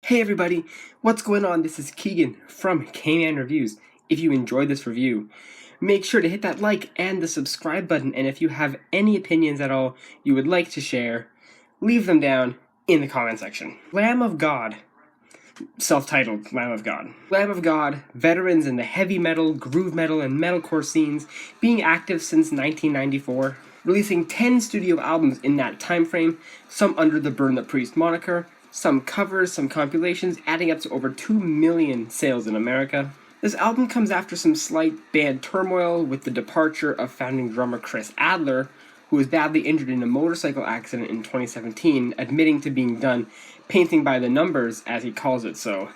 Hey everybody, what's going on? This is Keegan from Kman Reviews. If you enjoyed this review, make sure to hit that like and the subscribe button, and if you have any opinions at all you would like to share, leave them down in the comment section. Lamb of God. Self-titled Lamb of God. Lamb of God, veterans in the heavy metal, groove metal, and metalcore scenes, being active since 1994, releasing 10 studio albums in that time frame, some under the Burn the Priest moniker, some covers, some compilations, adding up to over 2 million sales in America. This album comes after some slight band turmoil with the departure of founding drummer Chris Adler, who was badly injured in a motorcycle accident in 2017, admitting to being done painting by the numbers, as he calls it, so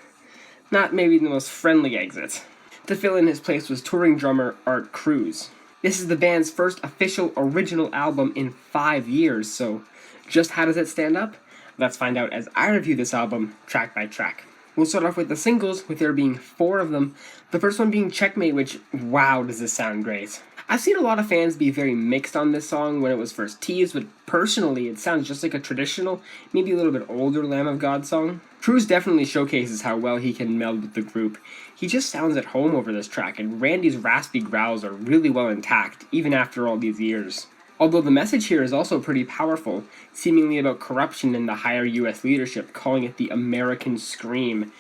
not maybe the most friendly exit. To fill in his place was touring drummer Art Cruz. This is the band's first official original album in 5 years, so just how does it stand up? Let's find out as I review this album track by track. We'll start off with the singles, with there being 4 of them. The first one being Checkmate, which, wow, does this sound great. I've seen a lot of fans be very mixed on this song when it was first teased, but personally it sounds just like a traditional, maybe a little bit older Lamb of God song. Cruz definitely showcases how well he can meld with the group. He just sounds at home over this track, and Randy's raspy growls are really well intact, even after all these years. Although the message here is also pretty powerful, seemingly about corruption in the higher US leadership, calling it the American Scream,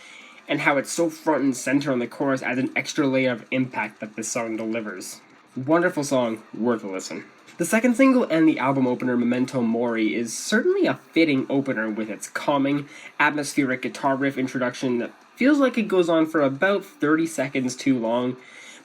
and how it's so front and center on the chorus adds an extra layer of impact that this song delivers. Wonderful song, worth a listen. The second single and the album opener, Memento Mori, is certainly a fitting opener with its calming, atmospheric guitar riff introduction that feels like it goes on for about 30 seconds too long,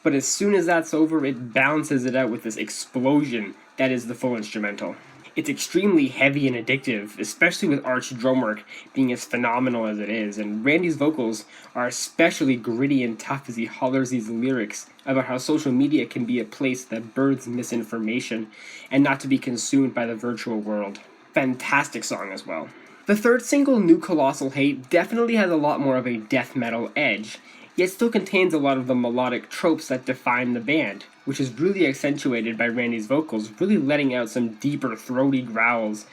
but as soon as that's over, it balances it out with this explosion that is the full instrumental. It's extremely heavy and addictive, especially with Art's drum work being as phenomenal as it is, and Randy's vocals are especially gritty and tough as he hollers these lyrics about how social media can be a place that births misinformation and not to be consumed by the virtual world. Fantastic song as well. The third single, New Colossal Hate, definitely has a lot more of a death metal edge, yet still contains a lot of the melodic tropes that define the band, which is really accentuated by Randy's vocals, really letting out some deeper, throaty growls,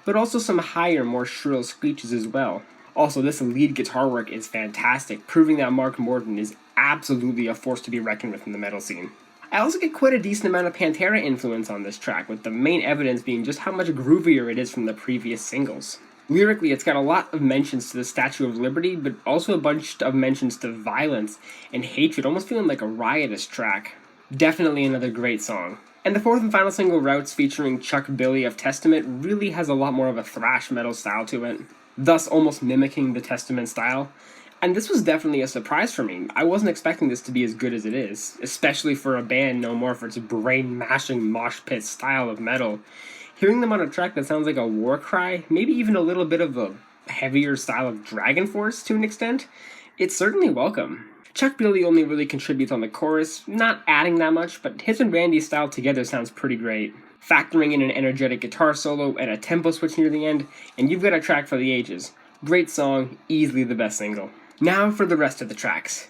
but also some higher, more shrill screeches as well. Also, this lead guitar work is fantastic, proving that Mark Morton is absolutely a force to be reckoned with in the metal scene. I also get quite a decent amount of Pantera influence on this track, with the main evidence being just how much groovier it is from the previous singles. Lyrically, it's got a lot of mentions to the Statue of Liberty, but also a bunch of mentions to violence and hatred, almost feeling like a riotous track. Definitely another great song. And the fourth and final single, Routes, featuring Chuck Billy of Testament, really has a lot more of a thrash metal style to it, thus almost mimicking the Testament style. And this was definitely a surprise for me. I wasn't expecting this to be as good as it is, especially for a band known more for its brain-mashing mosh pit style of metal. Hearing them on a track that sounds like a war cry, maybe even a little bit of a heavier style of Dragon Force to an extent, it's certainly welcome. Chuck Billy only really contributes on the chorus, not adding that much, but his and Randy's style together sounds pretty great. Factoring in an energetic guitar solo and a tempo switch near the end, and you've got a track for the ages. Great song, easily the best single. Now for the rest of the tracks.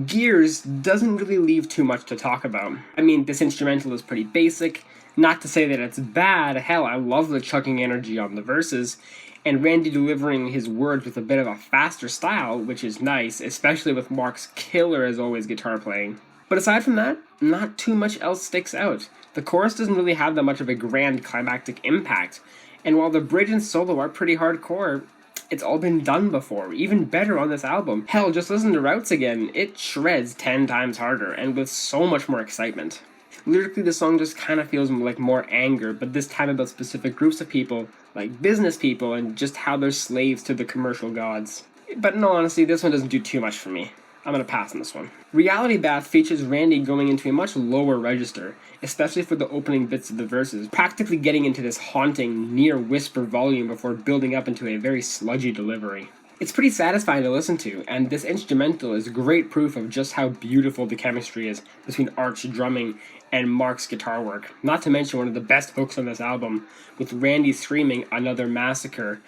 Gears doesn't really leave too much to talk about. I mean, this instrumental is pretty basic, not to say that it's bad, hell, I love the chucking energy on the verses, and Randy delivering his words with a bit of a faster style, which is nice, especially with Mark's killer as always guitar playing. But aside from that, not too much else sticks out. The chorus doesn't really have that much of a grand climactic impact, and while the bridge and solo are pretty hardcore, it's all been done before, even better on this album. Hell, just listen to Routes again, it shreds 10 times harder, and with so much more excitement. Lyrically, the song just kind of feels like more anger, but this time about specific groups of people, like business people, and just how they're slaves to the commercial gods. But in all honesty, this one doesn't do too much for me. I'm gonna pass on this one. Reality Bath features Randy going into a much lower register, especially for the opening bits of the verses, practically getting into this haunting, near whisper volume before building up into a very sludgy delivery. It's pretty satisfying to listen to, and this instrumental is great proof of just how beautiful the chemistry is between Art's drumming and Mark's guitar work. Not to mention one of the best hooks on this album, with Randy screaming, "Another massacre,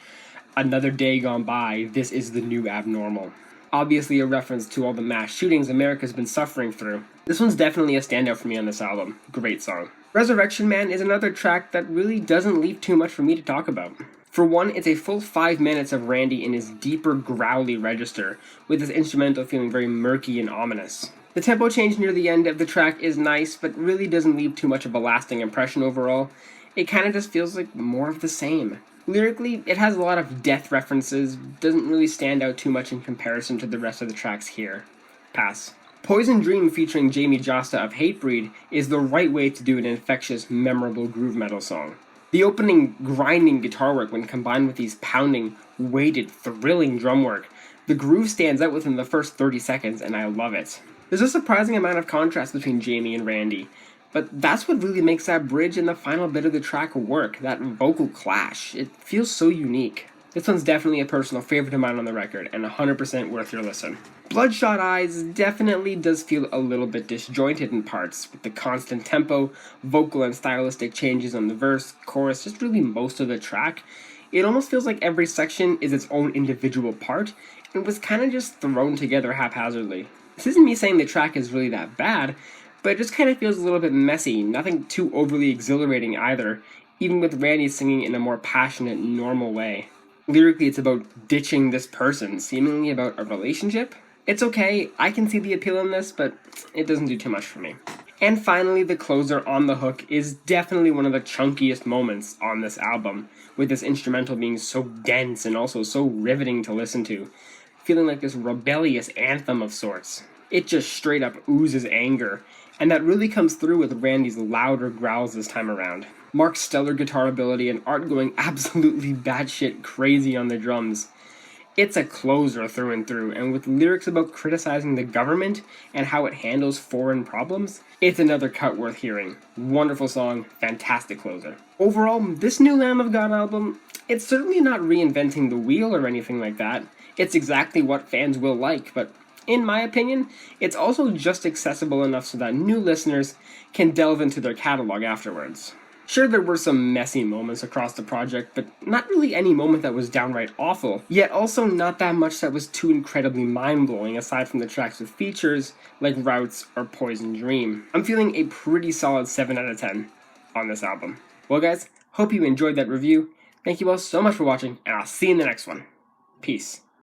another day gone by, this is the new abnormal." Obviously a reference to all the mass shootings America's been suffering through. This one's definitely a standout for me on this album. Great song. Resurrection Man is another track that really doesn't leave too much for me to talk about. For one, it's a full 5 minutes of Randy in his deeper growly register, with his instrumental feeling very murky and ominous. The tempo change near the end of the track is nice, but really doesn't leave too much of a lasting impression overall. It kinda just feels like more of the same. Lyrically, it has a lot of death references, doesn't really stand out too much in comparison to the rest of the tracks here. Pass. Poison Dream featuring Jamie Josta of Hatebreed is the right way to do an infectious, memorable groove metal song. The opening grinding guitar work when combined with these pounding, weighted, thrilling drum work, the groove stands out within the first 30 seconds and I love it. There's a surprising amount of contrast between Jamie and Randy, but that's what really makes that bridge in the final bit of the track work, that vocal clash. It feels so unique. This one's definitely a personal favorite of mine on the record, and 100% worth your listen. Bloodshot Eyes definitely does feel a little bit disjointed in parts, with the constant tempo, vocal and stylistic changes on the verse, chorus, just really most of the track. It almost feels like every section is its own individual part, and was kind of just thrown together haphazardly. This isn't me saying the track is really that bad, but it just kind of feels a little bit messy, nothing too overly exhilarating either, even with Randy singing in a more passionate, normal way. Lyrically, it's about ditching this person, seemingly about a relationship. It's okay, I can see the appeal in this, but it doesn't do too much for me. And finally, the closer, On the Hook, is definitely one of the chunkiest moments on this album, with this instrumental being so dense and also so riveting to listen to, feeling like this rebellious anthem of sorts. It just straight up oozes anger, and that really comes through with Randy's louder growls this time around. Mark's stellar guitar ability and Art going absolutely batshit crazy on the drums. It's a closer through and through, and with lyrics about criticizing the government and how it handles foreign problems, it's another cut worth hearing. Wonderful song, fantastic closer. Overall, this new Lamb of God album, it's certainly not reinventing the wheel or anything like that. It's exactly what fans will like, but in my opinion, it's also just accessible enough so that new listeners can delve into their catalog afterwards. Sure, there were some messy moments across the project, but not really any moment that was downright awful, yet also not that much that was too incredibly mind-blowing aside from the tracks with features like Routes or Poison Dream. I'm feeling a pretty solid 7 out of 10 on this album. Well guys, hope you enjoyed that review. Thank you all so much for watching, and I'll see you in the next one. Peace.